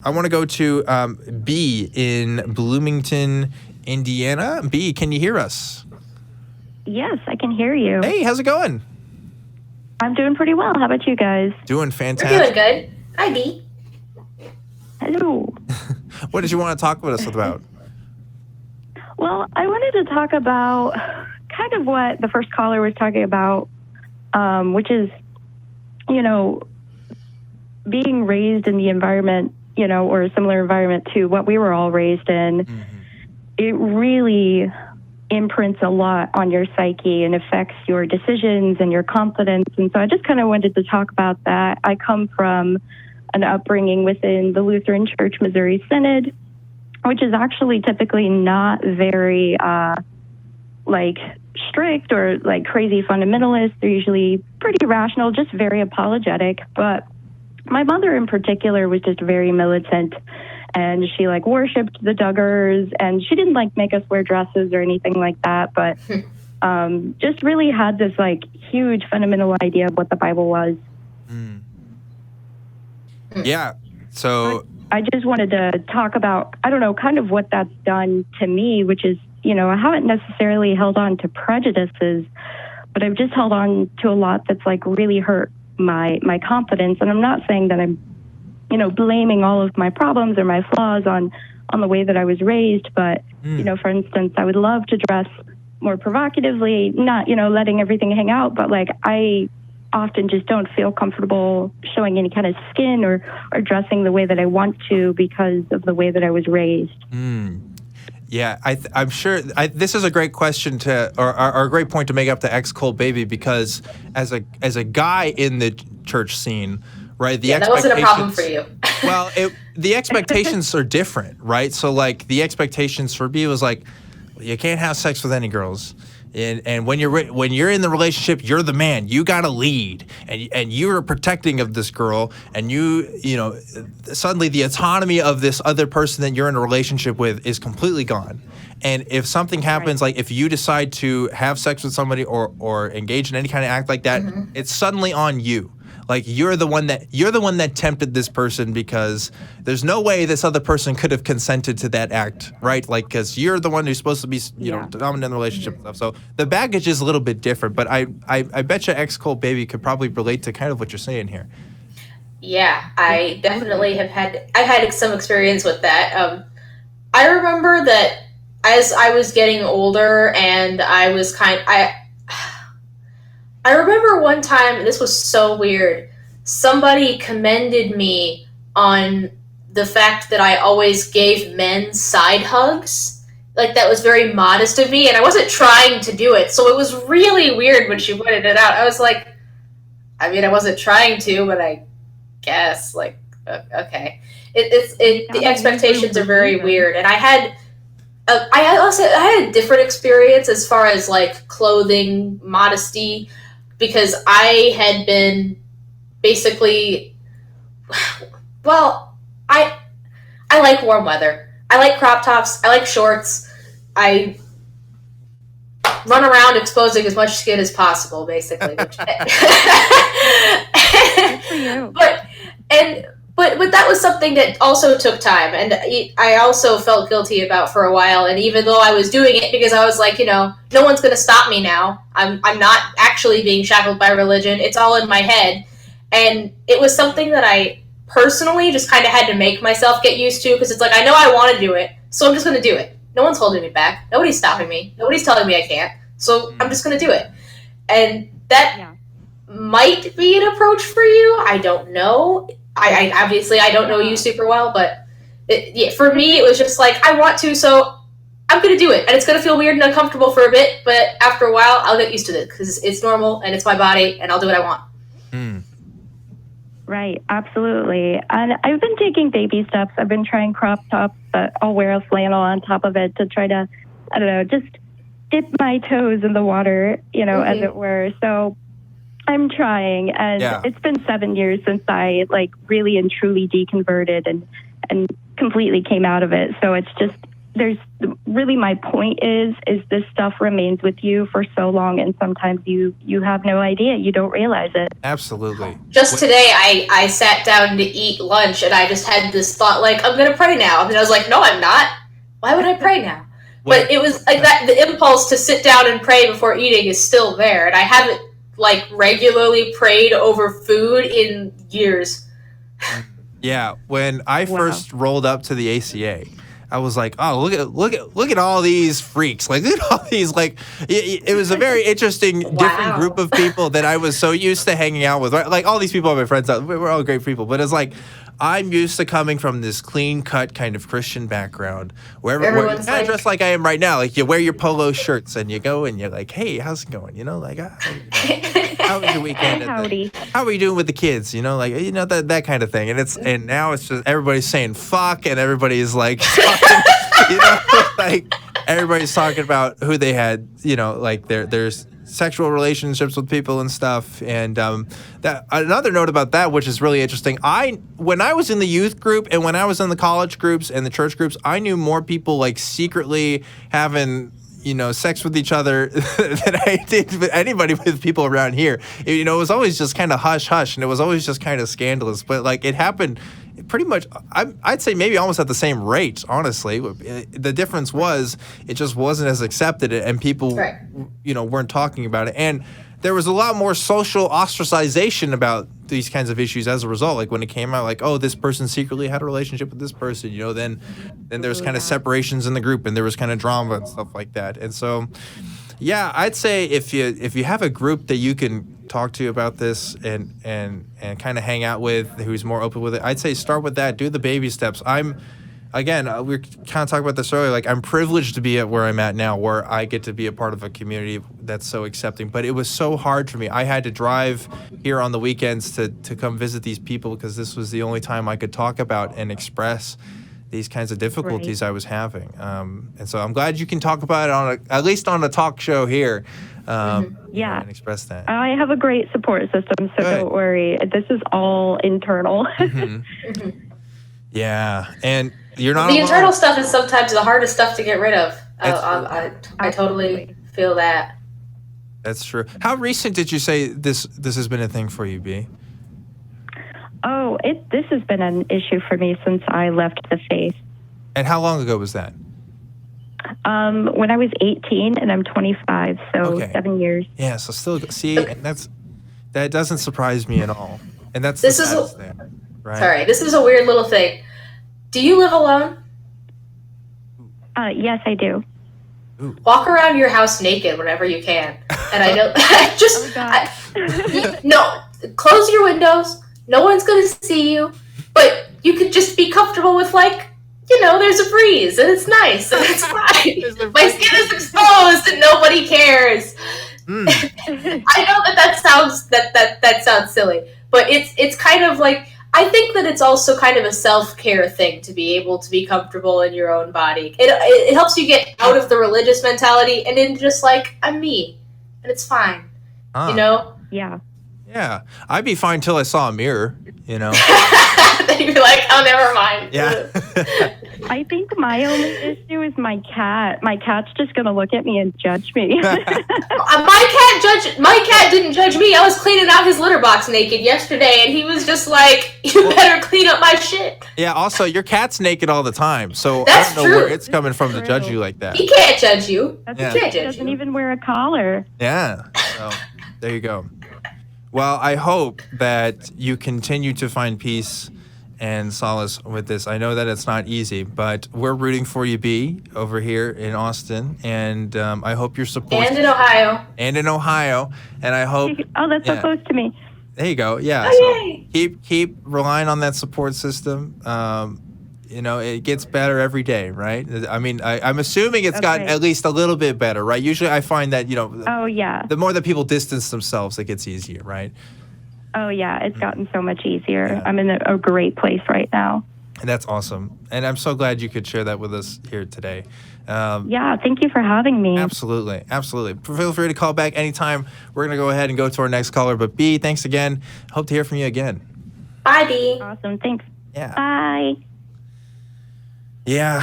I want to go to B in Bloomington, Indiana. B, can you hear us? Yes, I can hear you. Hey, how's it going? I'm doing pretty well. How about you guys? Doing fantastic. We're doing good. Hi, B. Hello. What did you want to talk with us about? Well, I wanted to talk about kind of what the first caller was talking about, which is, being raised in the environment, or a similar environment to what we were all raised in. Mm-hmm. It really imprints a lot on your psyche and affects your decisions and your confidence. And so I just kind of wanted to talk about that. I come from an upbringing within the Lutheran Church Missouri Synod, which is actually typically not very strict or crazy fundamentalist. They're usually pretty rational, just very apologetic. But my mother in particular was just very militant, and she worshipped the Duggars, and she didn't make us wear dresses or anything like that, but just really had this huge fundamental idea of what the Bible was. Mm. Yeah. So I just wanted to talk about, kind of what that's done to me, which is, I haven't necessarily held on to prejudices, but I've just held on to a lot that's really hurt my confidence. And I'm not saying that I'm, blaming all of my problems or my flaws on the way that I was raised. But, for instance, I would love to dress more provocatively, not, letting everything hang out, but I often just don't feel comfortable showing any kind of skin or dressing the way that I want to because of the way that I was raised. Yeah, I'm sure this is a great question or a great point to make up to ExCultBaby, because as a guy in the church scene, right? That wasn't a problem for you. Well, the expectations are different, right? So the expectations for me was you can't have sex with any girls. And when you're in the relationship, you're the man. You got to lead, and you're protecting of this girl, and suddenly the autonomy of this other person that you're in a relationship with is completely gone. And if something happens, if you decide to have sex with somebody or engage in any kind of act like that, mm-hmm. It's suddenly on you. You're the one that tempted this person, because there's no way this other person could have consented to that act, right? Because you're the one who's supposed to be, dominant in the relationship and stuff. So the baggage is a little bit different, but I bet you ExCultBaby could probably relate to kind of what you're saying here. Yeah, I definitely I've had some experience with that. I remember that as I was getting older, and I was I remember one time, this was so weird, somebody commended me on the fact that I always gave men side hugs. That was very modest of me, and I wasn't trying to do it. So it was really weird when she pointed it out. I was I wasn't trying to, but I guess, okay. The expectations are very weird. And I had a different experience as far as clothing, modesty, because I had been basically, I like warm weather. I like crop tops. I like shorts. I run around exposing as much skin as possible, basically. Good for you. But that was something that also took time, and I also felt guilty about for a while. And even though I was doing it because I was no one's going to stop me now. I'm not actually being shackled by religion. It's all in my head. And it was something that I personally just kind of had to make myself get used to, because it's I know I want to do it, so I'm just going to do it. No one's holding me back. Nobody's stopping me. Nobody's telling me I can't. So I'm just going to do it. And that might be an approach for you. I don't know. I obviously I don't know you super well, but for me it was just I want to, so I'm going to do it. And it's going to feel weird and uncomfortable for a bit, but after a while I'll get used to it because it's normal and it's my body and I'll do what I want. Right, absolutely. And I've been taking baby steps. I've been trying crop tops, but I'll wear a flannel on top of it to try to, just dip my toes in the water, mm-hmm. as it were. So I'm trying, and It's been 7 years since I really and truly deconverted and completely came out of it. So it's just there's really my point is this stuff remains with you for so long, and sometimes you have no idea, you don't realize it. Absolutely. Just today, I sat down to eat lunch, and I just had this thought, like, I'm going to pray now. And I was like, no, I'm not. Why would I pray now? But it was like that, the impulse to sit down and pray before eating is still there, and I haven't, like, regularly prayed over food in years. Yeah, when I first rolled up to the ACA, I was like, oh, look at all these freaks. Like, look at all these, like, it was a very interesting, different group of people that I was so used to hanging out with. Right? Like, all these people are my friends. We're all great people. But it's like, I'm used to coming from this clean-cut kind of Christian background where you're kind of dressed like I am right now. Like, you wear your polo shirts and you go and you're like, hey, how's it going? You know, like, how was your weekend? Howdy. How are you doing with the kids? You know, like, you know, that kind of thing. And now it's just everybody's saying fuck, and everybody's like talking, you know, like everybody's talking about who they had, you know, like there's sexual relationships with people and stuff. And that another note about that, which is really interesting. When I was in the youth group and when I was in the college groups and the church groups, I knew more people like secretly having, you know, sex with each other than I did with anybody with people around here. You know, it was always just kind of hush hush, and it was always just kind of scandalous. But like it happened pretty much, I'd say maybe almost at the same rate, honestly. The difference was it just wasn't as accepted, and people, you know, weren't talking about it. And there was a lot more social ostracization about these kinds of issues as a result. Like when it came out, like, oh, this person secretly had a relationship with this person, you know, then there's kind of separations in the group, and there was kind of drama and stuff like that. And so, yeah, I'd say if you have a group that you can talk to about this and kind of hang out with, who's more open with it, I'd say start with that. Do the baby steps. Again, we were kind of talking about this earlier. Like, I'm privileged to be at where I'm at now, where I get to be a part of a community that's so accepting. But it was so hard for me. I had to drive here on the weekends to come visit these people because this was the only time I could talk about and express these kinds of difficulties I was having. And so I'm glad you can talk about it at least on a talk show here. Yeah. And express that. I have a great support system, so don't worry. This is all internal. Yeah, and you're not the alone. internal stuff is sometimes the hardest stuff to get rid of. I totally feel that. That's true. How recent did you say this has been a thing for you, B? Oh, this has been an issue for me since I left the faith. And how long ago was that? When I was 18 and I'm 25, so 7 years. Yeah, so still, see, and that doesn't surprise me at all. And that's right? Sorry, this is a weird little thing. Do you live alone? Yes, I do. Ooh. Walk around your house naked whenever you can. And I know, no, close your windows. No one's going to see you. But you could just be comfortable with, like, you know, there's a breeze and it's nice and it's fine. My skin is exposed and nobody cares. I know that sounds silly, but it's kind of like, I think that it's also kind of a self-care thing to be able to be comfortable in your own body. It helps you get out of the religious mentality and into just like, I'm me and it's fine. You know? Yeah. Yeah. I'd be fine till I saw a mirror, you know. Then you're like, oh, never mind. Yeah. I think my only issue is my cat. My cat's just going to look at me and judge me. My cat didn't judge me. I was cleaning out his litter box naked yesterday, and he was just like, you better clean up my shit. Yeah, also, your cat's naked all the time, so That's I don't know true. where it's coming from to judge you like that. He can't judge you. He can't judge doesn't you. even wear a collar. Yeah, so there you go. Well, I hope that you continue to find peace and solace with this. I know that it's not easy, but we're rooting for you, B, over here in Austin, and I hope your support. And in Ohio. And I hope. Oh, that's so close to me. There you go. Yeah. Oh, so keep relying on that support system. You know, it gets better every day, right? I mean, I'm assuming it's gotten at least a little bit better, right? Usually I find that, you know, oh, yeah. the more that people distance themselves, it gets easier, right? Oh, yeah. It's gotten so much easier. Yeah. I'm in a great place right now. And that's awesome. And I'm so glad you could share that with us here today. Yeah, thank you for having me. Absolutely. Feel free to call back anytime. We're going to go ahead and go to our next caller. But B, thanks again. Hope to hear from you again. Bye, B. Awesome. Thanks. Yeah. Bye. Yeah,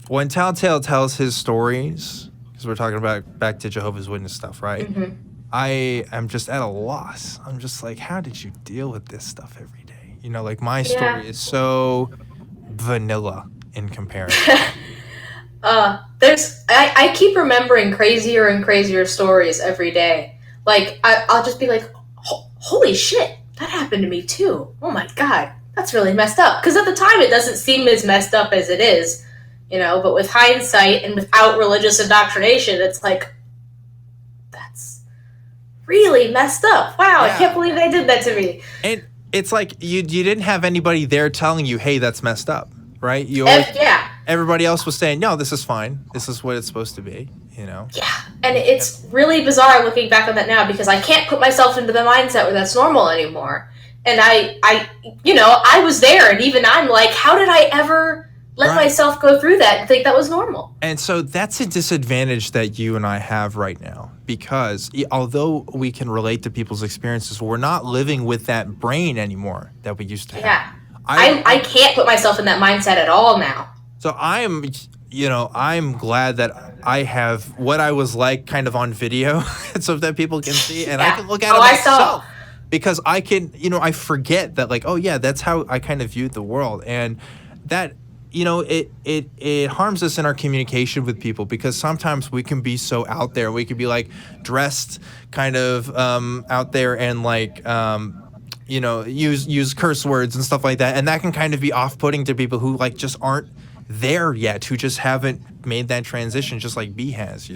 when Telltale tells his stories, because we're talking about back to Jehovah's Witness stuff, right? Mm-hmm. I am just at a loss. I'm just like, how did you deal with this stuff every day? Like my story is so vanilla in comparison. I keep remembering crazier and crazier stories every day. Like I'll just be like, holy shit, that happened to me too. Oh my god, that's really messed up. Because at the time it doesn't seem as messed up as it is, but with hindsight and without religious indoctrination, it's like, that's really messed up. Wow, yeah. I can't believe they did that to me. And it's like you didn't have anybody there telling you, hey, that's messed up, right? Everybody else was saying, no, this is fine. This is what it's supposed to be, Yeah, and it's really bizarre looking back on that now, because I can't put myself into the mindset where that's normal anymore. And I was there, and even I'm like, how did I ever let myself go through that and think that was normal? And so that's a disadvantage that you and I have right now, because although we can relate to people's experiences, we're not living with that brain anymore that we used to have. Yeah, I can't put myself in that mindset at all now. So I'm glad that I have what I was like kind of on video so that people can see, and I can look at it myself. Because I can, I forget that, like, oh yeah, that's how I kind of viewed the world. And that, it harms us in our communication with people, because sometimes we can be so out there. We could be like dressed kind of out there and like, use curse words and stuff like that. And that can kind of be off-putting to people who like just aren't there yet, who just haven't made that transition, just like B has,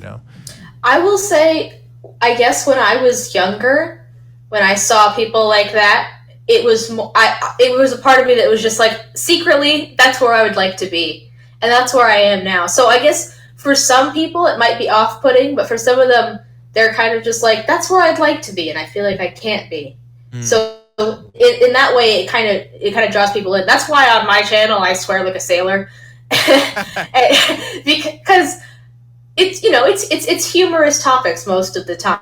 I will say, I guess when I was younger, when I saw people like that, it was a part of me that was just like, secretly, that's where I would like to be, and that's where I am now. So I guess for some people it might be off-putting, but for some of them, they're kind of just like, that's where I'd like to be, and I feel like I can't be. So in that way, it kind of draws people in. That's why on my channel I swear like a sailor. Because it's humorous topics most of the time,